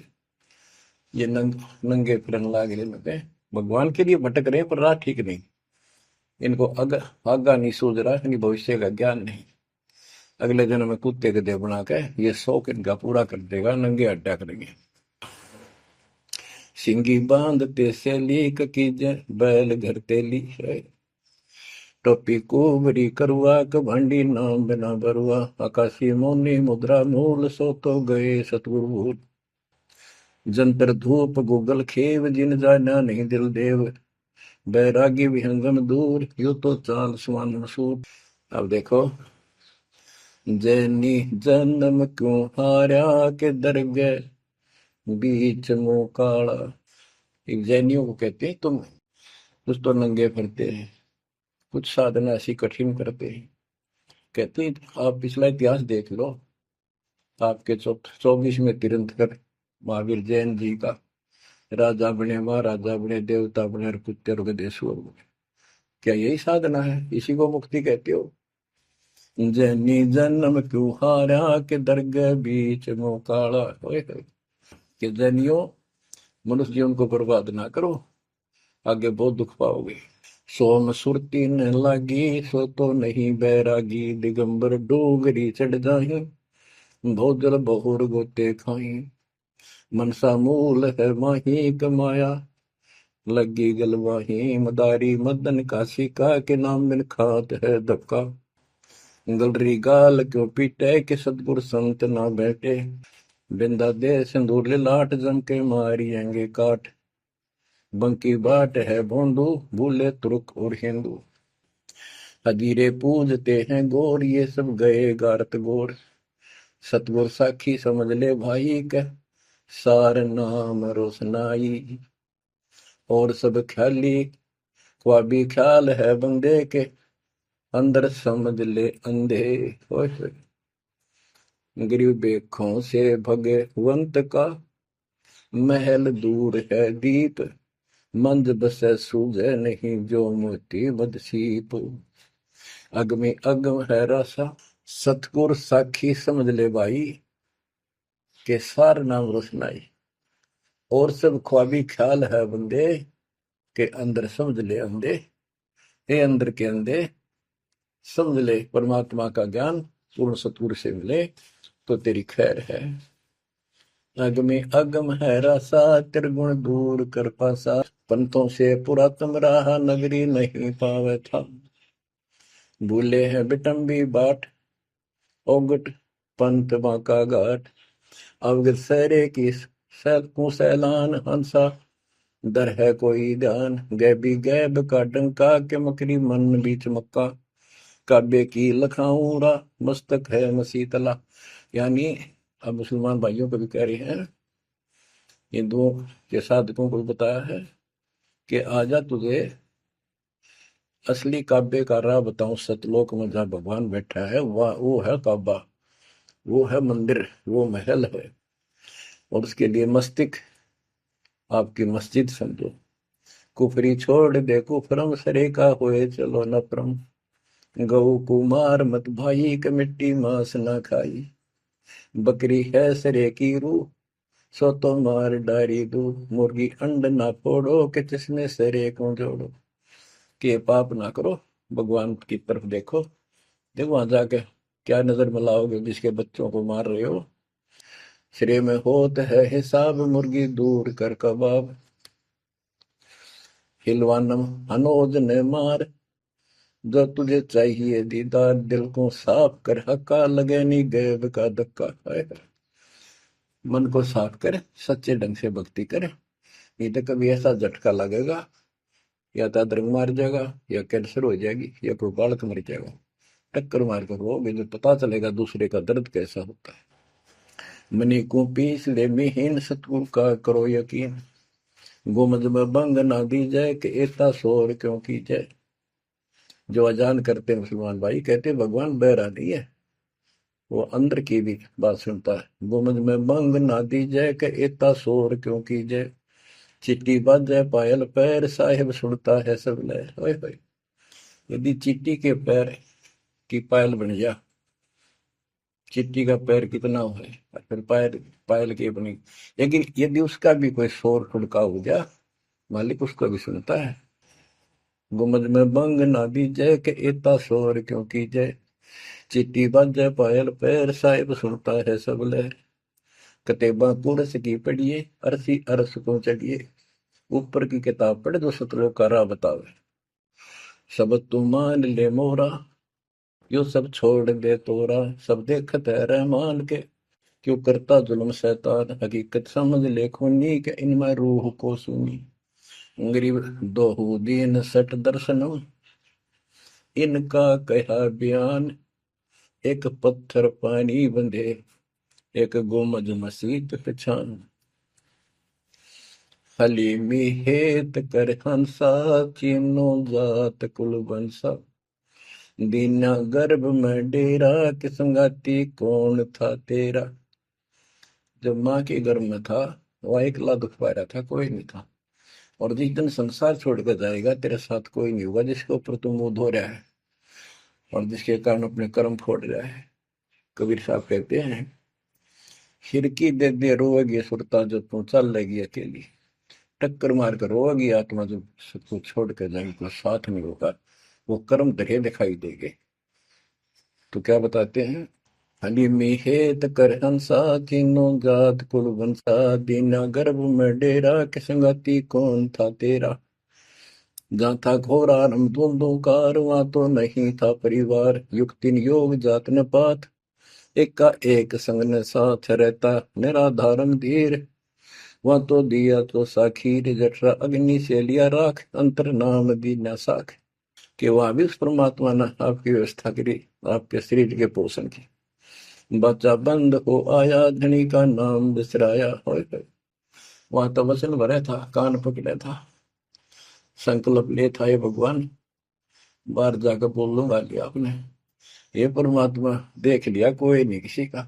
ये नंगे फिरन लाग रहे, भगवान के लिए भटक रहे पर राह ठीक नहीं। इनको आगा नहीं सूझ रहा, इनकी भविष्य का ज्ञान नहीं। अगले जन्म में कुत्ते के देह बना के ये शौक इनका पूरा कर देगा, नंगे अड्डा करेंगे। सिंगी बांधते से लीक कीजे, बैल घर तेली है। टोपी कुबरी करुआ, कभंडी नाम बिना बरुआ। आकाशी मोनी मुद्रा मूल, सो तो गए सतगुरु भूल। जंतर धूप गूगल खेव, जिन जाना नहीं दिल देव। बैरागी विहंगम दूर, यू तो चाल सुमान मसूर। अब देखो, जैनी जन्म क्यों हारा, के दर गए बीच मुंह काला। एक जैनियों को कहते हैं तुम कुछ तो नंगे फिरते हैं, कुछ साधना ऐसी कठिन करते हैं। कहते हैं आप पिछला इतिहास देख लो, आपके 24वें तीर्थंकर महावीर जैन जी का, राजा बने, महाराजा बने, देवता बने और कुत्ते और गधे सुअर बने। क्या यही साधना है? इसी को मुक्ति कहते हो? जैनी जन्म क्यों हारा के दरगह बीच मोकाला। ओए होए, कि जैनियों मनुष्य जीवन को बर्बाद ना करो, आगे बहुत दुख पाओगे। सोम सुरती न लागी सो तो नहीं बैरागी, दिगंबर डोगरी चढ़ जाही बहुत जल बहुर गोते खाई। मनसा मूल है माही कमाया लगी गलवाही, मदारी मदन काशी का के नाम बिन खात है धक्का। गलरी गाल क्यों पीटे के सतगुर संत ना बैठे, बिंदा दे सिंदूर लाट जम के मारियेंगे काट। बंकी बाट है भोंदू भूले तुर्क और हिंदू, हजीरे पूजते हैं गोर ये सब गए गारत गोर। सतगुर साखी समझ ले भाई के सार नाम रोशनाई, और सब ख्याली ख्वाबी ख्याल है बंदे के अंदर समझ ले अंधे। गरीब बेखों से भगवंत का महल दूर है दीप, मंद बसे सूझे नहीं जो मोती बदसीप। अगमी अगम है रसा सतगुर साखी समझ ले भाई के सार नाम रोशनाई, और सब ख्वाबी ख्याल है बंदे के अंदर समझ ले अंधे। हे अंदर के अंधे समझ ले परमात्मा का ज्ञान पूर्ण सतगुर से मिले तो तेरी खैर है। अगमे अगम है रसा त्रिगुण दूर कर पासा, पंथों से पुरातन रहा नगरी नहीं पावे था। भूले हैं बिटम्बी बाट ओगट पंथ बांका घाट, अवगत सहरे की सैलान हंसा दर है कोई ध्यान। गैबी गैब का डंका के मकरी मन बीच मक्का, काबे की लखाऊरा मस्तक है मसीतला। यानी अब मुसलमान भाइयों को भी कह रहे हैं, हिंदुओं के साधकों को बताया है कि आजा तुझे असली काबे का राह बताऊं, सतलोक में जहाँ भगवान बैठा है वह वो है काबा, वो है मंदिर, वो महल है। और उसके लिए मस्तिष्क आपकी मस्जिद समझो। कुफरी छोड़ दे कुफरम सरे का होए चलो नफरम, गऊ कुमार मत भाई के मिट्टी मांस न खाई। बकरी है सरे की रूह सो तो मार डारी दू, मुर्गी अंड ना फोड़ो के जिसमें सरे को जोड़ो। कि पाप ना करो, भगवान की तरफ देखो, देखो वहां जाके क्या नजर मिलाओगे जिसके बच्चों को मार रहे हो। श्रेय में होत है हिसाब मुर्गी दूर कर कबाब, हिलवानम अनोज ने मार जो तुझे चाहिए दीदार, दिल को साफ कर हक्का लगे नहीं गैब का धक्का। मन को साफ कर, सच्चे ढंग से भक्ति करे, नहीं तो कभी ऐसा झटका लगेगा या तो अदरंग मार जाएगा या कैंसर हो जाएगी या कोई बालक मर जाएगा। टक्कर मार कर वो मुझे पता चलेगा दूसरे का दर्द कैसा होता है। मनी को पीस ले मिहीन सतगुरु का करो यकीन, गुमज में बंग ना दी जाए कि इतना शोर क्यों की जाए। जो अजान करते मुसलमान भाई कहते भगवान बहरा नहीं है, वो अंदर की भी बात सुनता है। गुमज में बंग ना दी जाए कि इतना शोर क्यों की जाए, चिट्टी बाजे पायल पैर साहिब सुनता है सब लहर। ओए होए, यदि चींटी के पैर की पायल बन जा, चींटी का पैर कितना है और फिर पायल पायल की बनी, लेकिन यदि उसका भी कोई शोर ठुड़का हो जा, मालिक उसको भी सुनता है। गुमज में बंग ना दी जय के इतना शोर क्यों की जय, चींटी बाजे पायल पैर साहिब सुनता है सब लहर। कतेबा कुरस की पढ़िए अरसी अरस को चढ़िए, ऊपर की किताब पढ़ दो सतलोक का राह बतावे। सब तू मान ले मोरा यो सब छोड़ दे तोरा, सब देखत है रहमान के क्यों करता जुल्म शैतान। हकीकत समझ ले खूनी के इनमें रूह को सुनी, गरीब दोहू दीन सट दर्शनम इनका कहा बयान। एक पत्थर पानी बंधे एक गुमज मसीत पहचान, हलीमी हेत कर हंसा चीनो जात कुल बंसा। दीना गर्भ में डेरा कि संगाती कौन था तेरा। जब माँ के गर्भ में था वह अकेला दुख पा रहा था, कोई नहीं था। और जिस दिन संसार छोड़कर जाएगा तेरे साथ कोई नहीं होगा जिसके ऊपर तुम मुंह धो रहा है। और जिसके कारण अपने कर्म फोड़ रहा है। कबीर साहब कहते हैं, खिड़की दे दे रोएगी सुरता जो तू चल लेगी अकेली। टक्कर मार कर रोएगी आत्मा जो सबको छोड़ कर जाएगी, कोई साथ नहीं होगा, वो कर्म धरे दिखाई देंगे। तो क्या बताते हैं, हली मिहेत कर हंसा तीनों जात कुल वंशा, दीना गर्भ में डेरा के संगति कौन था तेरा। जहाँ था घोर आरंभ धुंधुकार, वहाँ तो नहीं था परिवार, युक्ति योग जात न पात, एक का एक संग न साथ रहता निराधारम धीर। वहाँ तो दिया तो साखीर, जठरा अग्नि से लिया राख, अंतर नाम दीना साख। कि वहां भी उस परमात्मा ने आपकी व्यवस्था करी, आपके शरीर के पोषण की। बच्चा बंद हो आया, धनी का नाम बिसराया। वहां तो वचन भरा था, कान पकड़ा था, संकल्प ले था, ये भगवान बाहर जाकर बोल लूंगा कि आपने, ये परमात्मा देख लिया कोई नहीं किसी का,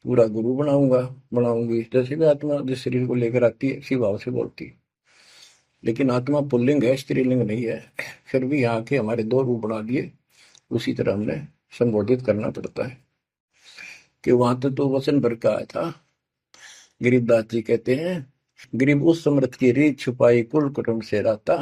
पूरा गुरु बनाऊंगा बनाऊंगी। जैसे भी आत्मा जिस शरीर को लेकर आती है इसी भाव से बोलती है। लेकिन आत्मा पुल्लिंग है, स्त्रीलिंग नहीं है। फिर भी यहाँ के हमारे दो रूप बना दिए, उसी तरह हमने संबोधित करना पड़ता है। कि वहां तो वचन भर का आया था। गरीबदास जी कहते हैं, गरीब उस समर्थ की रीत छुपाई कुल कुटुंब से राता,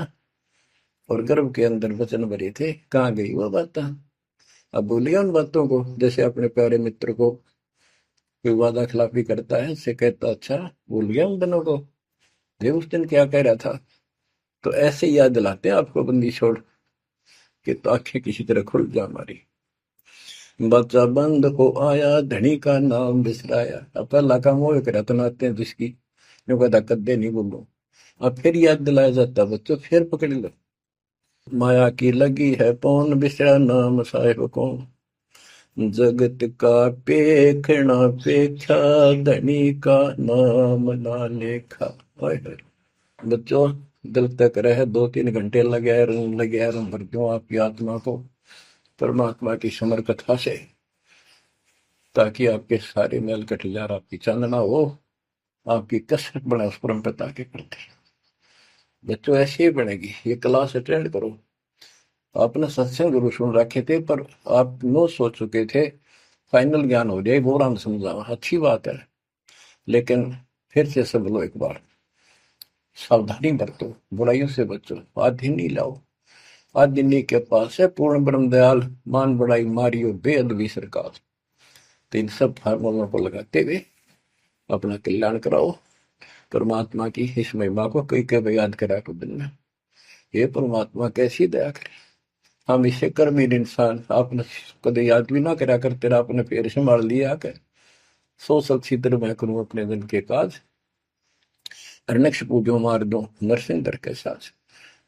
और गर्भ के अंदर वचन भरे थे, कहाँ गई वो बात। अब भूलिया उन बातों को। जैसे अपने प्यारे मित्र को कोई वादा खिलाफी करता है, उससे कहता अच्छा भूल गया उन दिनों को, ये उस दिन क्या कह रहा था। तो ऐसे याद दिलाते हैं आपको बंदी छोड़ के, तो आंखें किसी तरह खुल जा हमारी। बच्चा बंद हो आया, धनी का नाम बिसराया। अब पहला काम वो रतनाते हैं जिसकी जो कहता कद्दे नहीं बोलो, अब फिर याद दिलाया जाता बच्चों, फिर पकड़ लो। माया की लगी है पौन, बिसरा नाम साहेब कौन, जगत का पेखना पेखा, धनी का नाम ना लेखा। बच्चों दिल तक रहे 2-3 घंटे लगे रंग भर दो आपकी आत्मा को परमात्मा की समर कथा से, ताकि आपके सारे मेल कट जाए, आपकी चांदना हो, आपकी कसरत बने उस परम पिता के प्रति। बच्चों ऐसे ही बनेगी। ये क्लास अटेंड करो। आपने सत्संग गुरु सुन रखे थे, पर आप नो सोच चुके थे फाइनल ज्ञान हो जाए, बोरान समझा, अच्छी बात है, लेकिन फिर से सब लो एक बार, सावधानी बरतो, बुराइयों से बचो, आधिनी लाओ। आधिनी के पास है पूर्ण ब्रह्म दयाल, मान बड़ाई मारियो बेअदबी सरकार। तो इन सब फार्मूलों को लगाते हुए अपना कल्याण कराओ। परमात्मा की इस महिमा को कई कई याद करा को दिन में, ये परमात्मा कैसी दया करे। हम इसे कर्मीर इंसान, आपने कदे याद भी ना करा कर, तेरा आपने फेर संभाल लिया कर। सो सचित्र मैं करूं अपने दिन के काज, हरनक्ष पूजो मार दो नरसिंदर के साथ।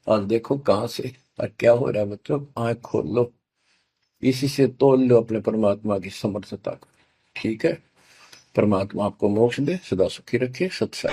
आज देखो कहां से और क्या हो रहा है बच्चों, आंख खोल लो, इसी से तोल लो अपने परमात्मा की समर्थता को। ठीक है, परमात्मा आपको मोक्ष दे, सदा सुखी रखे। सत्संग।